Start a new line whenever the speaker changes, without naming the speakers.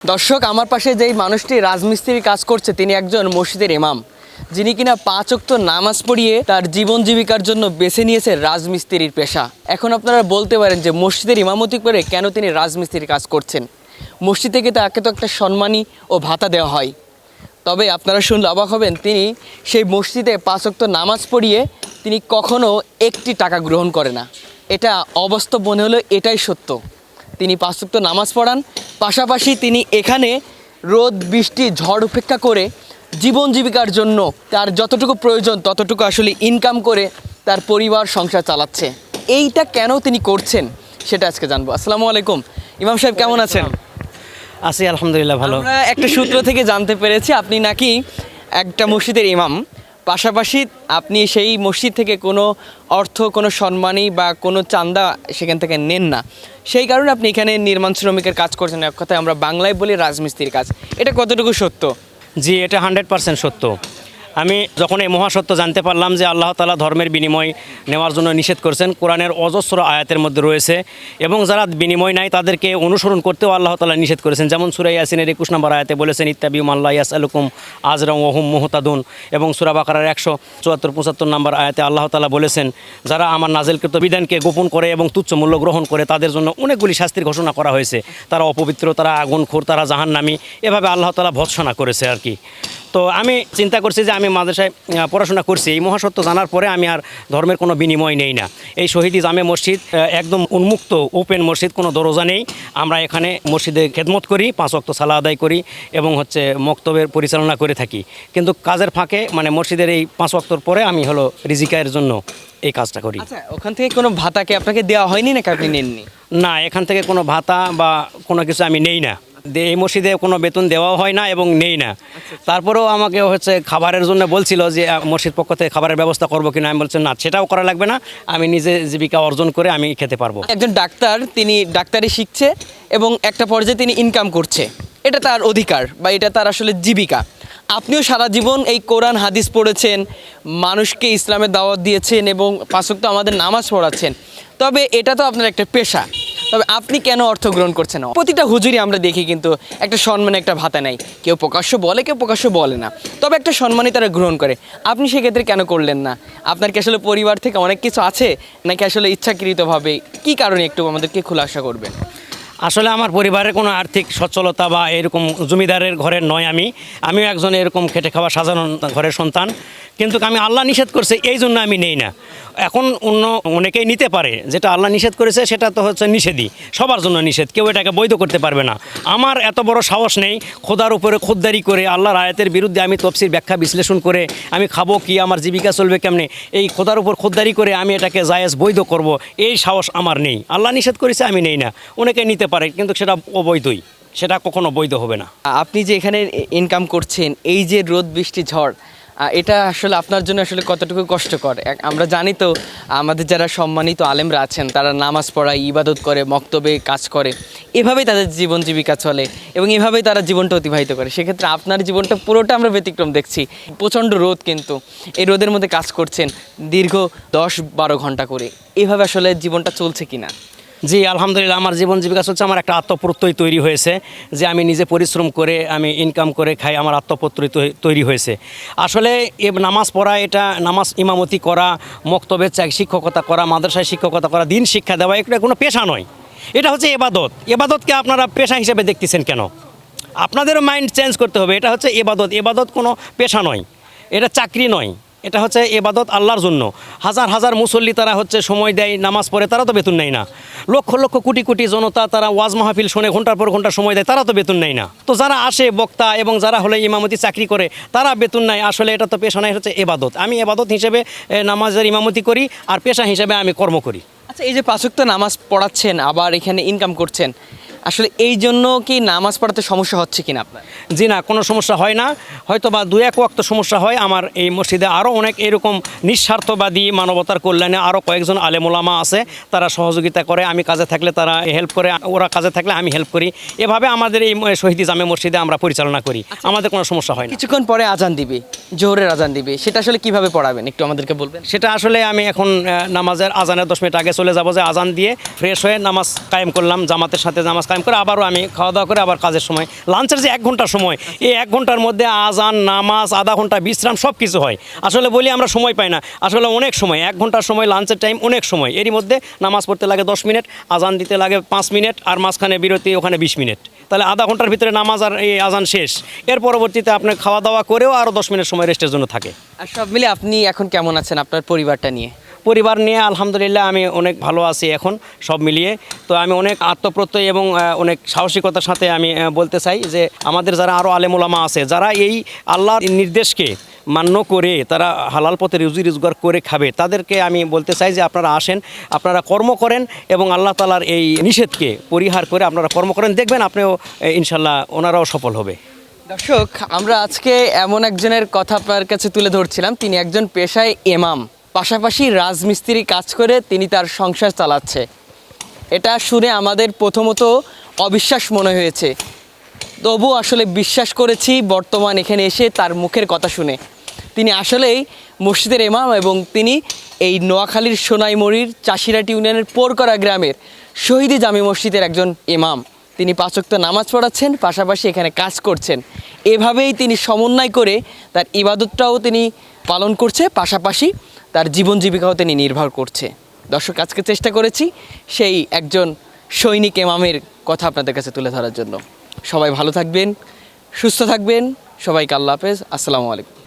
দর্শক, আমার পাশে যেই মানুষটি রাজমিস্ত্রির কাজ করছে তিনি একজন মসজিদের ইমাম, যিনি কিনা 5 ওয়াক্ত নামাজ পড়িয়ে তার জীবন জীবিকার জন্য বেছে নিয়েছে রাজমিস্ত্রির পেশা। এখন আপনারা বলতে পারেন যে মসজিদের ইমামতি করে কেন তিনি রাজমিস্ত্রির কাজ করছেন। মসজিদ থেকে তাকে তো একটা সম্মানী ও ভাতা দেওয়া হয়। তবে আপনারা শুনলে অবাক হবেন, তিনি সেই মসজিদে 5 ওয়াক্ত নামাজ পড়িয়ে তিনি কখনো একটি টাকা গ্রহণ করে না। এটা অবাস্তব মনে হলো, এটাই সত্য। তিনি 5 ওয়াক্ত নামাজ পড়ান, পাশাপাশি তিনি এখানে রোদ বৃষ্টি ঝড় উপেক্ষা করে জীবন জীবিকার জন্য তার যতটুকু প্রয়োজন ততটুকু আসলে ইনকাম করে তার পরিবার সংসার চালাচ্ছে। এইটা কেন তিনি করছেন সেটা আজকে জানবো। আসসালামু আলাইকুম ইমাম সাহেব, কেমন আছেন?
আছি আলহামদুলিল্লাহ, ভালো।
আমরা একটা সূত্র থেকে জানতে পেরেছি আপনি নাকি একটা মসজিদের ইমাম, পাশাপাশি আপনি সেই মসজিদ থেকে কোনো অর্থ, কোনো সম্মানী বা কোনো চান্দা সেখান থেকে নেন না। সেই কারণে আপনি এখানে নির্মাণ শ্রমিকের কাজ করছেন। এক কথায় আমরা বাংলায় বলি রাজমিস্ত্রির কাজ। এটা কতটুকু সত্য?
জি, এটা 100% সত্য। আমি যখন এই মহাসত্য জানতে পারলাম যে আল্লাহ তাআলা ধর্মের বিনিময় নেওয়ার জন্য নিষেধ করেছেন, কোরআনের অজস্র আয়াতের মধ্যে রয়েছে, এবং যারা বিনিময় নেয় তাদেরকে অনুসরণ করতেও আল্লাহ তাআলা নিষেধ করেছেন। যেমন সূরা ইয়াসিনের 21 নম্বর আয়াতে বলেছেন, ইত্তাবিউ মা লা ইয়াসআলুকুম আজরান ওয়া হুম মুহতাদুন, এবং সূরা বাকারার 174-75 নম্বর আয়াতে আল্লাহ তাআলা বলেছেন, যারা আমার নাজিলকৃত বিধানকে গোপন করে এবং তুচ্ছ মূল্য গ্রহণ করে তাদের জন্য অনেকগুলি শাস্তির ঘোষণা করা হয়েছে। তারা অপবিত্র, তারা আগুনখোর, তারা জাহান্নামী, এভাবে আল্লাহ তাআলা ভর্ৎসনা করেছে আর কি। তো আমি চিন্তা করছি যে আমি মাদ্রাসায় পড়াশোনা করছি, এই মহাসত্য জানার পরে আমি আর ধর্মের কোনো বিনিময় নেই না। এই শহীদি জামে মসজিদ একদম উন্মুক্ত ওপেন মসজিদ, কোনো দরজা নেই। আমরা এখানে মসজিদে খেদমত করি, 5 ওয়াক্ত সালাত আদায় করি এবং মক্তবের পরিচালনা করে থাকি। কিন্তু কাজের ফাঁকে মসজিদের এই 5 ওয়াক্তর পরে আমি রিজিকার জন্য এই কাজটা করি।
আচ্ছা, ওখান থেকে কোনো ভাতাকে আপনাকে দেওয়া হয়নি নাকি আপনি নেননি?
না, এখান থেকে কোনো ভাতা বা কোনো কিছু আমি নেই না। এই মসজিদে কোনো বেতন দেওয়া হয় না এবং নেই না। তারপরেও আমাকে খাবারের জন্য বলছিল যে মসজিদ পক্ষ থেকে খাবারের ব্যবস্থা করবো কিনা। আমি বলছি না, সেটাও করা লাগবে না, আমি নিজে জীবিকা অর্জন করে আমি খেতে পারবো।
একজন ডাক্তার, তিনি ডাক্তারি শিখছে এবং একটা পর্যায়ে তিনি ইনকাম করছে, এটা তার অধিকার বা এটা তার আসলে জীবিকা। আপনিও সারা জীবন এই কোরআন হাদিস পড়েছেন, মানুষকে ইসলামের দাওয়াত দিয়েছেন এবং 5 ওয়াক্ত আমাদের নামাজ পড়াচ্ছেন। তবে এটা তো আপনার একটা পেশা, তবে আপনি কেন অর্থ গ্রহণ করছেন? প্রতিটা হুজুরই আমরা দেখি কিন্তু একটা সম্মানে একটা ভাতা নেয়, কেউ প্রকাশ্য বলে, কেউ প্রকাশ্য বলে না, তবে একটা সম্মানই তারা গ্রহণ করে। আপনি সেক্ষেত্রে কেন করলেন না? আপনার কি আসলে পরিবার থেকে অনেক কিছু আছে নাকি আসলে ইচ্ছাকৃতভাবে? কি কারণে একটু আমাদেরকে খোলাসা করবেন।
আসলে আমার পরিবারের কোনো আর্থিক সচ্ছলতা বা এরকম জমিদারের ঘরের নয়। আমিও একজন এরকম খেটে খাওয়া সাধারণ ঘরের সন্তান, কিন্তু আমি আল্লাহ নিষেধ করছে এই জন্য আমি নেই না। এখন অনেকেই নিতে পারে, যেটা আল্লাহ নিষেধ করেছে সেটা তো নিষেধই, সবার জন্য নিষেধ, কেউ এটাকে বৈধ করতে পারবে না। আমার এত বড় সাহস নেই খোদার উপরে খোদ্দারি করে আল্লাহর আয়াতের বিরুদ্ধে আমি তফসির ব্যাখ্যা বিশ্লেষণ করে আমি খাবো কি, আমার জীবিকা চলবে কেমনে, এই খোদার উপর খোদ্দারি করে আমি এটাকে জায়েজ বৈধ করব, এই সাহস আমার নেই। আল্লাহ নিষেধ করেছে, আমি নেই না। অনেকে নিতে পারে কিন্তু সেটা অবৈধই, সেটা কখনো বৈধ হবে না।
আপনি যে এখানে ইনকাম করছেন, এই যে রোদ বৃষ্টি ঝড়, এটা আসলে আপনার জন্য আসলে কতটুকু কষ্টকর? আমরা জানি তো আমাদের যারা সম্মানিত আলেমরা আছেন তারা নামাজ পড়ায়, ইবাদত করে, মক্তবে কাজ করে, এভাবেই তাদের জীবন জীবিকা চলে এবং এভাবেই তারা জীবনটা অতিবাহিত করে। সেক্ষেত্রে আপনার জীবনটা পুরোটা আমরা ব্যতিক্রম দেখছি। প্রচণ্ড রোদ, কিন্তু এই রোদের মধ্যে কাজ করছেন দীর্ঘ 10-12 ঘন্টা করে, এভাবে আসলে জীবনটা চলছে কিনা?
জি আলহামদুলিল্লাহ, আমার জীবন জীবিকা চলছে। আমার একটা আত্মপ্রত্যয় তৈরি হয়েছে যে আমি নিজে পরিশ্রম করে আমি ইনকাম করে খাই, আমার আত্মপ্রত্যয় তৈরি হয়েছে। আসলে নামাজ পড়া, এটা নামাজ ইমামতি করা, মক্তবের শিক্ষকতা করা, মাদ্রাসায় শিক্ষকতা করা, দিন শিক্ষা দেওয়া, এটা কোনো পেশা নয়, এটা হচ্ছে এবাদত। এবাদতকে আপনারা পেশা হিসেবে দেখতেছেন কেন? আপনাদেরও মাইন্ড চেঞ্জ করতে হবে। এটা হচ্ছে এবাদত, এবাদত কোনো পেশা নয়, এটা চাকরি নয়, এটা হচ্ছে এবাদত আল্লাহর জন্য। হাজার হাজার মুসল্লি তারা সময় দেয়, নামাজ পড়ে, তারা তো বেতন নেয় না। লক্ষ লক্ষ কোটি কোটি জনতা তারা ওয়াজ মাহফিল শোনে, ঘন্টার পর ঘন্টা সময় দেয়, তারা তো বেতন নেয় না। তো যারা আসে বক্তা এবং যারা ইমামতি চাকরি করে তারা বেতন নেয়। আসলে এটা তো পেশা নয়, হচ্ছে এবাদত। আমি এবাদত হিসেবে নামাজের ইমামতি করি আর পেশা হিসেবে আমি কর্ম করি।
আচ্ছা, এই যে 5 ওয়াক্ত নামাজ পড়াচ্ছেন আবার এখানে ইনকাম করছেন, আসলে এই জন্য কি নামাজ পড়াতে সমস্যা হচ্ছে কিনা আপনার?
জি না, কোনো সমস্যা হয় না। হয়তো বা 2-1 ওয়াক্ত সমস্যা হয়। আমার এই মসজিদে আরও অনেক এরকম নিঃস্বার্থবাদী মানবতার কল্যাণে আরও কয়েকজন আলেম ওলামা আছে, তারা সহযোগিতা করে। আমি কাজে থাকলে তারা হেল্প করে, ওরা কাজে থাকলে আমি হেল্প করি। এভাবে আমাদের এই শহীদি জামে মসজিদে আমরা পরিচালনা করি, আমাদের কোনো সমস্যা হয় না।
কিছুক্ষণ পরে আজান দিবে, জোহরের আজান দিবে, সেটা আসলে কিভাবে পড়াবেন একটু আমাদেরকে বলবেন?
সেটা আসলে আমি এখন নামাজের আজানের 10 মিনিট আগে চলে যাব, যে আজান দিয়ে ফ্রেশ হয়ে নামাজ কায়েম করলাম, জামাতের সাথে নামাজ কায়েম করে আবারও আমি খাওয়া দাওয়া করে আবার কাজের সময় লাঞ্চের যে 1 ঘন্টার সময়, এই 1 ঘন্টার মধ্যে আজান, নামাজ, আধা ঘন্টা বিশ্রাম সব কিছু হয়। আসলে বলি আমরা সময় পাই না, আসলে অনেক সময়, 1 ঘন্টার সময় লাঞ্চের টাইম অনেক সময়। এরই মধ্যে নামাজ পড়তে লাগে 10 মিনিট, আজান দিতে লাগে 5 মিনিট, আর মাঝখানে বিরতি ওখানে 20 মিনিট। তাহলে আধা ঘন্টার ভিতরে নামাজ আর এই আজান শেষ। এর পরবর্তীতে আপনি খাওয়া দাওয়া করেও আরও 10 মিনিট সময় রেস্টের জন্য থাকে।
আর সব মিলে আপনি এখন কেমন আছেন আপনার পরিবারটা নিয়ে?
পরিবার নিয়ে আলহামদুলিল্লাহ আমি অনেক ভালো আছি এখন সব মিলিয়ে। তো আমি অনেক আত্মপ্রত্যয় এবং অনেক সাহসিকতার সাথে আমি বলতে চাই যে আমাদের যারা আরও আলেম ওলামা আছে, যারা এই আল্লাহর নির্দেশকে মান্য করে তারা হালাল পথে রুজি রোজগার করে খাবে, তাদেরকে আমি বলতে চাই যে আপনারা আসেন, আপনারা কর্ম করেন এবং আল্লাহ তাআলার এই নিষেধকে পরিহার করে আপনারা কর্ম করেন, দেখবেন আপনিও ইনশাল্লাহ ওনারাও সফল হবে।
দর্শক, আমরা আজকে এমন একজনের কথা আপনার কাছে তুলে ধরছিলাম, তিনি একজন পেশায় ইমাম, পাশাপাশি রাজমিস্ত্রি কাজ করে তিনি তার সংসার চালাচ্ছে। এটা শুনে আমাদের প্রথমত অবিশ্বাস মনে হয়েছে, তবু আসলে বিশ্বাস করেছি বর্তমান এখানে এসে তার মুখের কথা শুনে। তিনি আসলেই মসজিদের ইমাম এবং তিনি এই নোয়াখালীর সোনাইমুড়ির চাষিরাটি ইউনিয়নের পোরকরা গ্রামের শহীদি জামি মসজিদের একজন ইমাম। তিনি 5 ওয়াক্ত নামাজ পড়াচ্ছেন, পাশাপাশি এখানে কাজ করছেন। এভাবেই তিনি সমন্বয় করে তার ইবাদতটাও তিনি পালন করছে, পাশাপাশি তার জীবন জীবিকাও তিনি নির্ভর করছে। দর্শক, আজকে চেষ্টা করেছি সেই একজন সৈনিক ইমামের কথা আপনাদের কাছে তুলে ধরার জন্য। সবাই ভালো থাকবেন, সুস্থ থাকবেন, সবাইকে আল্লাহ হাফেজ, আসসালামু আলাইকুম।